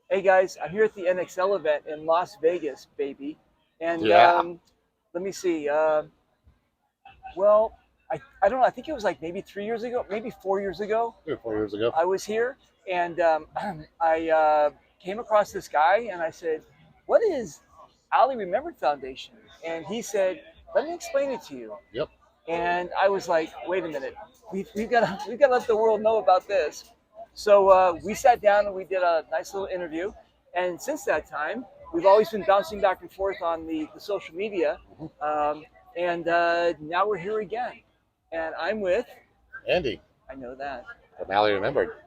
Hey guys, I'm here at the NXL event in Las Vegas, baby. And Yeah, let me see. Well, I don't know. I think it was like maybe 3 years ago, maybe 4 years ago. 3 or 4 years ago. I was here and I came across this guy and I said, "What is Ali Remembered Foundation?" And he said, "Let me explain it to you." Yep. And I was like, "Wait a minute, we've got to let the world know about this." So we sat down and we did a nice little interview. And since that time, we've always been bouncing back and forth on the social media. Mhm. Um, and now we're here again. And I'm with, Andy I know that. from Alley Remembered. And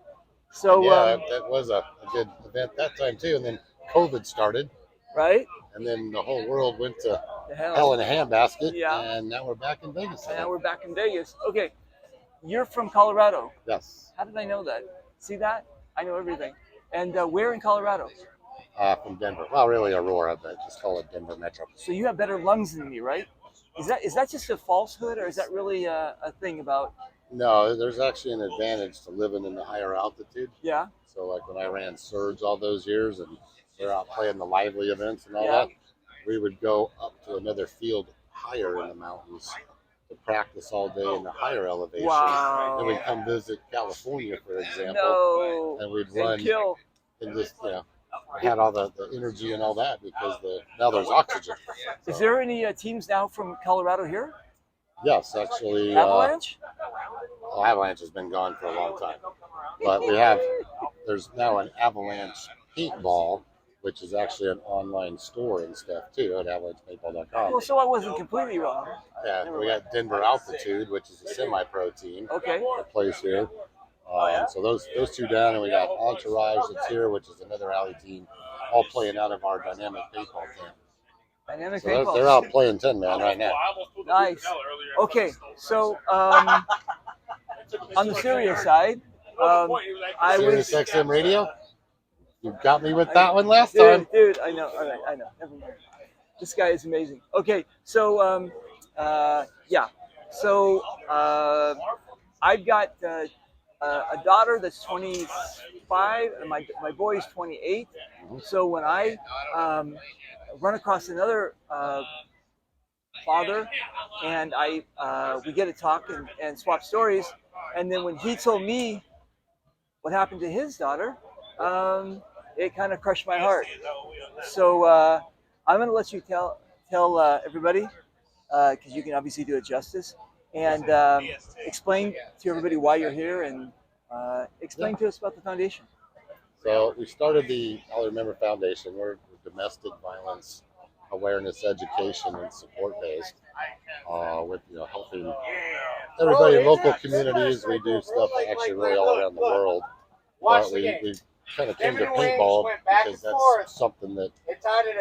So, yeah, that was a good event that time too. And then COVID started, right? and then the whole world went to The hell hell. in a handbasket, Yeah. and now we're back in Vegas And again. now we're back in Vegas. Okay, you're from Colorado. Yes, How did I know that? See that? I know everything. And where in Colorado? from Denver. Well, really Aurora, but just call it Denver Metro. So you have better lungs than me, right? Is that just a falsehood, or is that really a thing about? No, there's actually an advantage to living in the higher altitude. Yeah, So, like when I ran Surge all those years, and we're out playing the lively events and all yeah. that, we would go up to another field higher in the mountains to practice all day in the higher elevation. Then Wow. we'd come visit California, for example, No. and we'd And run kill. and just, had all the energy and all that because now there's oxygen. Is So, there any teams now from Colorado here? yes, actually, Avalanche? Avalanche has been gone for a long time. But there's now an Avalanche paintball, which is actually an online store and stuff too at avalanchepaintball.com. Well, so I wasn't completely wrong. Yeah, we got Denver Altitude, which is a semi-pro team Okay. that plays here. So those two down, and we got Entourage that's here, which is another alley team, all playing out of our dynamic paintball camp. Dynamic So they're, paintball. they're out playing 10 man right now. Nice. Okay, so on the serious side, I Sirius was. XM Radio, you got me with that one last time. Dude, I know. All right, I know. Never mind. This guy is amazing. Okay, so yeah, so I've got a daughter that's 25, and my boy is 28. So when I run across another father, and I we get to talk and swap stories, and then when he told me what happened to his daughter, it kind of crushed my heart. So I'm going to let you tell everybody because you can obviously do it justice and explain to everybody why you're here and Yeah. explain to us about the foundation. So we started the I'll Remember Foundation. We're domestic violence awareness, education, and support based. With helping everybody in local communities. We do stuff actually really all around the world. But we kind of came to paintball because that's something that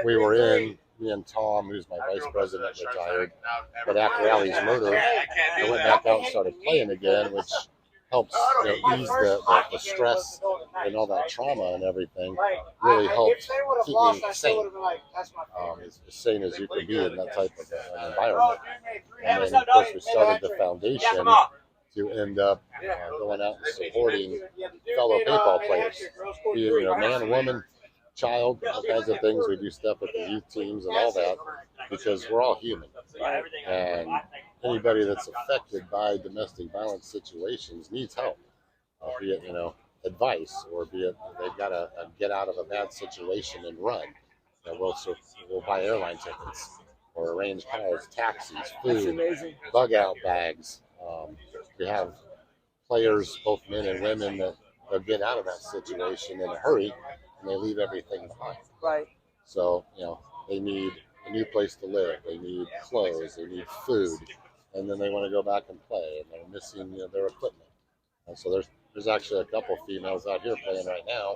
we were in. Me and Tom, who's my vice president, retired. But after Allie's murder, I went back out and started playing again, which helps ease the stress and all that trauma and everything. Really helped keep me sane, as sane as you can be in that type of an environment. And then, of course, we started the foundation to end up going out and supporting fellow paintball players, be it man, woman, child, all kinds of things. We do stuff with the youth teams and all that because we're all human. And anybody that's affected by domestic violence situations needs help, be it advice, or be it they've got to get out of a bad situation and run. We'll buy airline tickets or arrange cars, taxis, That's food, amazing. bug out bags. We have players, both men and women, that they'll get out of that situation in a hurry and they leave everything behind. Right. So, they need a new place to live, they need clothes, they need food, and then they want to go back and play, and they're missing their equipment. And so there's actually a couple females out here playing right now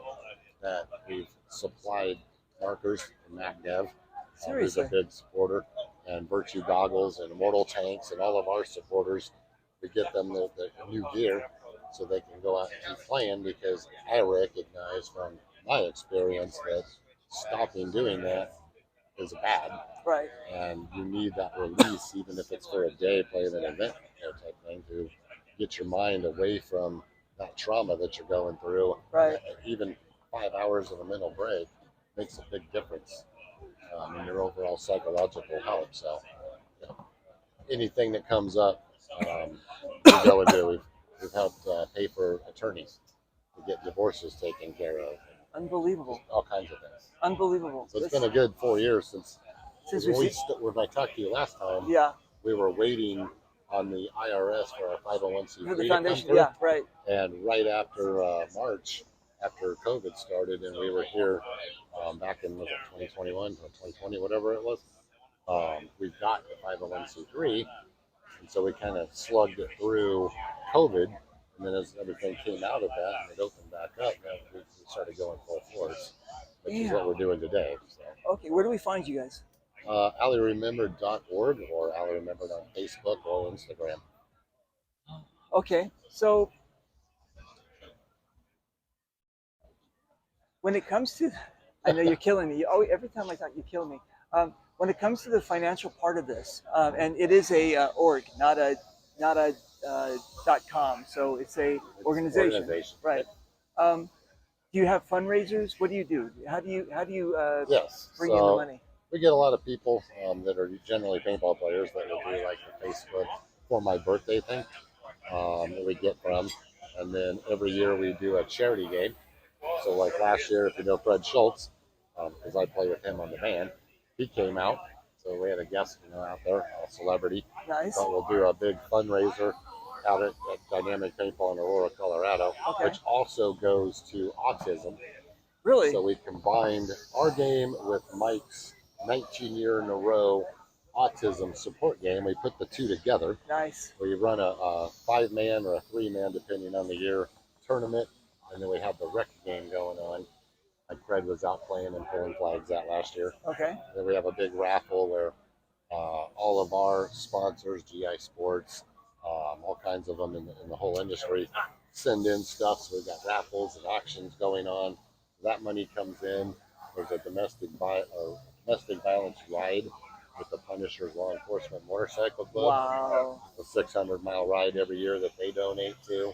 that we've supplied markers from MacDev, who's a Seriously. big supporter, and Virtue Goggles and Immortal Tanks, and all of our supporters. We get them the new gear so they can go out and keep playing because I recognize from my experience that stopping doing that is bad, Right. and you need that release, even if it's for a day playing an event type thing, to get your mind away from that trauma that you're going through. Right. Even 5 hours of a mental break makes a big difference in your overall psychological health. So, you know, anything that comes up, we go and do. We've helped pay for attorneys to get divorces taken care of. Unbelievable. All kinds of things. Unbelievable. So it's been a good 4 years since when I talked to you last time. Yeah. We were waiting on the IRS for our 501c3 For the to foundation. come through. Yeah. Right. And right after March, after COVID started, and we were here back in 2021 or 2020, whatever it was, we got the 501c3, and so we kind of slugged it through COVID. And then as everything came out of that and it opened back up, we started going full force, which is what we're doing today. So. Okay, where do we find you guys? AllieRemembered.org or AllieRemembered on Facebook or Instagram. Okay, so when it comes to, I know you're killing me. Oh, every time I talk, you kill me. When it comes to the financial part of this, and it is a org, not a .com, so it's a organization, right? Do you have fundraisers? What do you do? How do you bring in the money? We get a lot of people that are generally paintball players that will do like the Facebook for my birthday thing that we get from, and then every year we do a charity game. So like last year, if you know Fred Schultz, because I play with him on the band, he came out. So we had a guest, out there, a celebrity. Nice. But we'll do a big fundraiser out at Dynamic Paintball in Aurora, Colorado, which also goes to autism. Really? So we combined our game with Mike's 19-year in a row autism support game. We put the two together. Nice. We run a 5-man or a 3-man, depending on the year, tournament, and then we have the rec game going on. Like Fred was out playing and pulling flags that last year. Okay. And then we have a big raffle where all of our sponsors, GI Sports, all kinds of them in the whole industry, send in stuff. So we've got raffles and auctions going on. That money comes in. There's a domestic violence ride with the Punisher's Law Enforcement Motorcycle Club. Wow. A 600-mile ride every year that they donate to.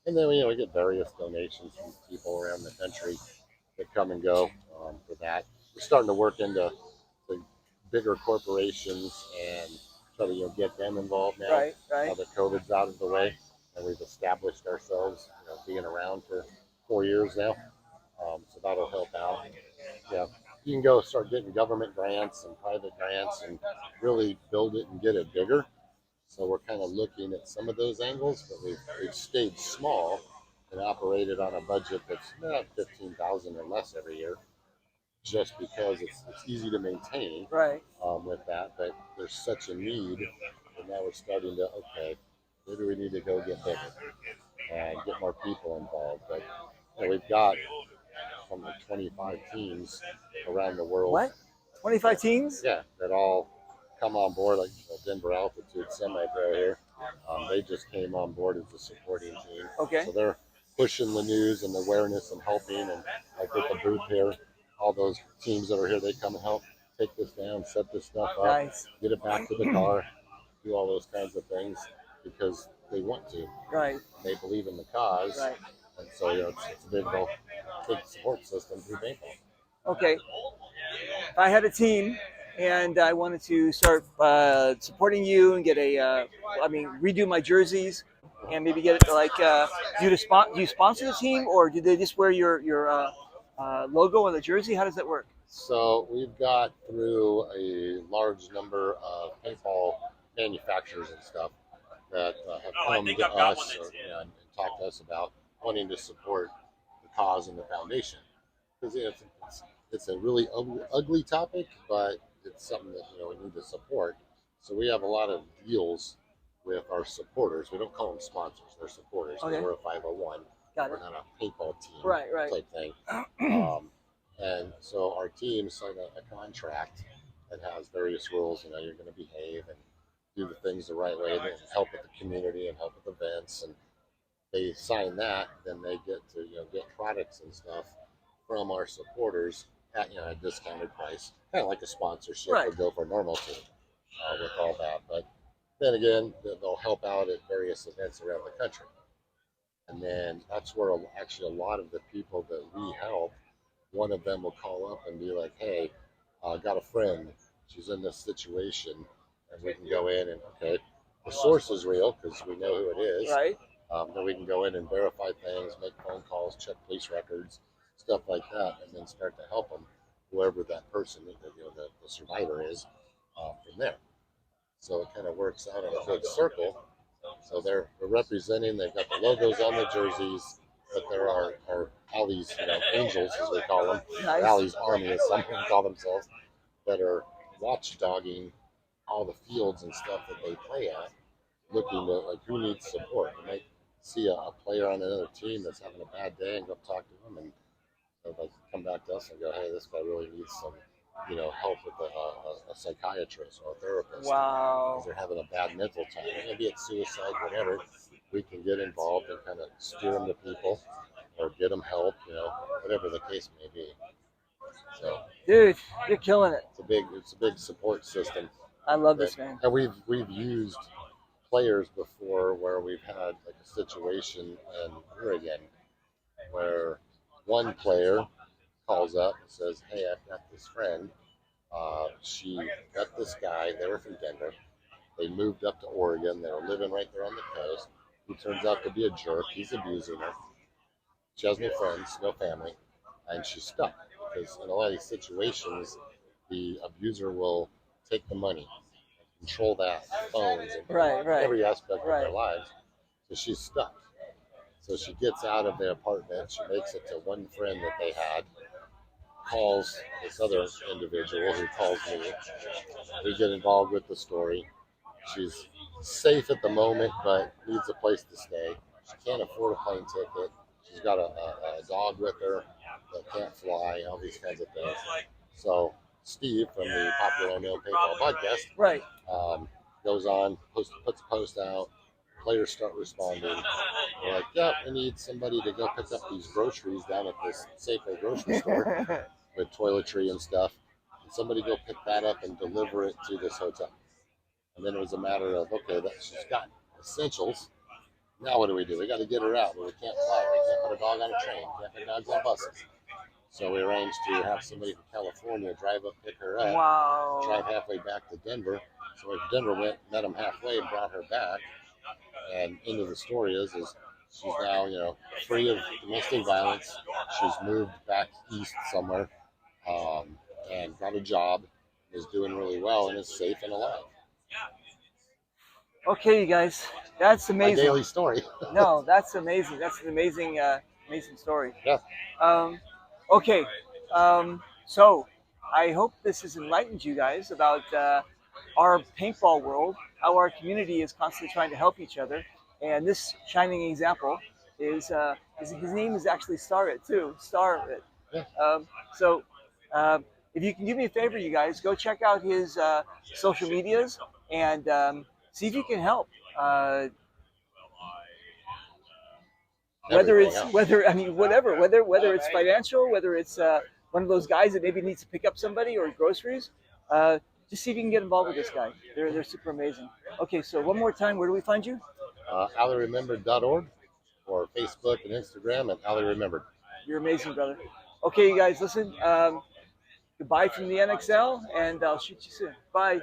And then we get various donations from people around the country that come and go for that. We're starting to work into the bigger corporations and try to get them involved now. Right. Now that COVID's out of the way and we've established ourselves, being around for 4 years now. So that'll help out. Yeah, you can go start getting government grants and private grants and really build it and get it bigger. So we're kind of looking at some of those angles, but we've stayed small and operated on a budget that's not 15,000 or less every year, just because it's easy to maintain. Right. With that, but there's such a need, and now we're starting to maybe we need to go get bigger and get more people involved. But we've got from like 25 teams around the world. What? 25 teams? Yeah, that all come on board, like Denver Altitude Semi-Pro here. They just came on board as a supporting team. Okay. So they're pushing the news and awareness and helping, and like with the booth here, all those teams that are here, they come and help take this down, set this stuff up, nice. Get it back to the car, do all those kinds of things because they want to. Right. They believe in the cause. Right. And so, it's a big support system through paintball. Okay. If I had a team and I wanted to start supporting you and get redo my jerseys and maybe get it do you sponsor the team or do they just wear your logo on the jersey? How does that work? So we've got through a large number of paintball manufacturers and stuff that have come to us and talked to us about wanting to support the cause and the foundation. Because it's a really ugly topic, but it's something that we need to support. So we have a lot of deals with our supporters. We don't call them sponsors; they're supporters. Okay. We're a 501. We're not a paintball team type thing. And so our team signed a contract that has various rules. You're going to behave and do the things the right way and help with the community and help with events. And they sign that, then they get to get products and stuff from our supporters at a discounted price, kind of like a sponsorship would go for a normal team with all that. But then again, they'll help out at various events around the country. And then that's where actually a lot of the people that we help, one of them will call up and be like, hey, I got a friend. She's in this situation. And we can go in and, okay, the source is real because we know who it is. Right. Then we can go in and verify things, make phone calls, check police records, stuff like that, and then start to help them, whoever that person, the survivor is, from there. So it kind of works out in a big circle. So they're representing. They've got the logos on the jerseys, but there are Allie's, angels as we call them, Nice. Allie's army as some people call themselves, that are watchdogging all the fields and stuff that they play at, looking to like who needs support. And they see a player on another team that's having a bad day and go talk to them, and they come back to us and go, hey, this guy really needs some, help with a psychiatrist or a therapist. Wow. Because they're having a bad mental time. Maybe it's suicide, whatever. We can get involved and kind of steer them to people or get them help, whatever the case may be. So, dude, you're killing it. It's a big support system. I love this, man. And we've used players before where we've had like a situation in Oregon where one player calls up and says, hey, I've got this friend. She got this guy. They were from Denver. They moved up to Oregon. They were living right there on the coast. He turns out to be a jerk. He's abusing her. She has no friends, no family, and she's stuck because in a lot of these situations, the abuser will take the money, control that, phones, and right. every aspect of their lives. So she's stuck. So she gets out of the apartment. She makes it to one friend that they had, calls this other individual who calls me. We get involved with the story. She's safe at the moment, but needs a place to stay. She can't afford a plane ticket. She's got a dog with her that can't fly, all these kinds of things. So Steve from the Popular Unknown Paintball podcast, right, goes on, puts a post out. Players start responding. They're like, yeah, we need somebody to go pick up these groceries down at this Safeway grocery store with toiletry and stuff. And somebody go pick that up and deliver it to this hotel. And then it was a matter of, okay, she's got essentials. Now what do? We got to get her out, but we can't fly. We can't put a dog on a train. We can't put dogs on buses. So we arranged to have somebody from California drive up, pick her up, wow, drive halfway back to Denver. So if Denver went, met them halfway, and brought her back. And into the story is she's now, free of domestic violence. She's moved back east somewhere, and got a job, is doing really well, and is safe and alive. Okay, you guys, that's amazing. My daily story. No, that's amazing. That's an amazing, amazing story. Yeah. Okay, so I hope this has enlightened you guys about our paintball world, how our community is constantly trying to help each other, and this shining example is his name is actually Starrett too, Starrett. Yeah. So if you can do me a favor, you guys, go check out his social medias and see if you can help. Whether it's financial, whether it's one of those guys that maybe needs to pick up somebody or groceries, just see if you can get involved with this guy. They're super amazing. Okay, so one more time, where do we find you? AllieRemembered.org or Facebook and Instagram at AllieRemembered. You're amazing, brother. Okay, you guys, listen. Goodbye from the NXL, and I'll shoot you soon. Bye.